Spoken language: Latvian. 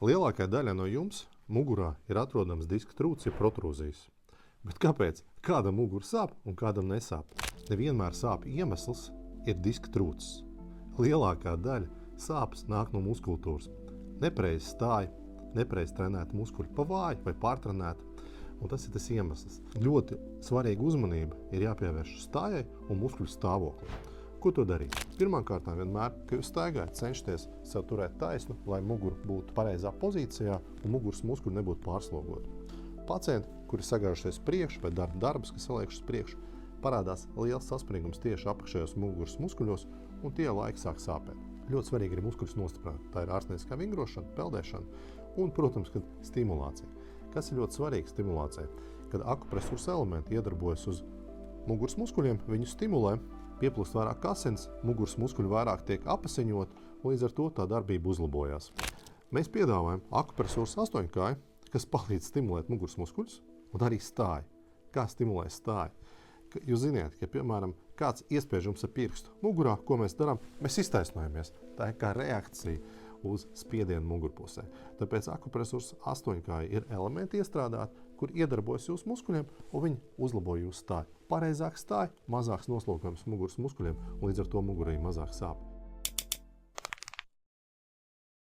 Lielākajai daļai no jums mugurā ir atrodams diska trūcis, jeb protrūzijas. Bet kāpēc? Kādam mugura sāp un kādam nesāp? Nevienmēr sāpju iemesls ir diska trūcis. Lielākā daļa sāpes nāk no muskultūras. Nepareizi stāja, nepareizi trenēta muskuļi pa vāju vai pārtrenēta. Un tas ir tas iemesls. Ļoti svarīga uzmanība ir jāpievērš stājai un muskuļu stāvoklim. Ko to darīt? Pirmkārt, vienmēr, kad jūs staigājat, cenšaties sev turēt taisnu, lai mugura būtu pareizā pozīcijā un muguras muskuļi nebūtu pārslogoti. Pacienti, kuri sagājušies priekšu vai darbus, kas saliekušas priekšu, parādās liels saspringums tieši apakšējos muguras muskuļos un tie laika sāk sāpēt. Ļoti svarīgi ir muskuļus nostiprināt. Tā ir ārstnieciskā vingrošana, peldēšana un, protams, kad stimulācija. Kas ir ļoti svarīgi stimulācija? Kad akupresūras elementi iedarbojas uz muguras muskuļiem, viņu stimulē, pieplūst vairāk asins, muguras muskuļi vairāk tiek apasiņot, un līdz ar to tā darbība uzlabojās. Mēs piedāvājam akupresūras 8-kāju, kas palīdz stimulēt muguras muskuļus un arī stāju. Kā stimulē stāju? Jūs ziniet, ka, piemēram, kāds iespiež jums ar pirkstu mugurā, ko mēs darām? Mēs iztaisnojamies. Tā ir kā reakcija uz spiedienu mugurpusē. Tāpēc akupresūras 8-kāja ir elementi iestrādāti, kur iedarbojas jūsu muskuļiem, un viņi uzlabo jūsu stāju. Pareizāk stāja, mazāks noslogojums muguras muskuļiem, un līdz ar to mugurā mazāk sāp.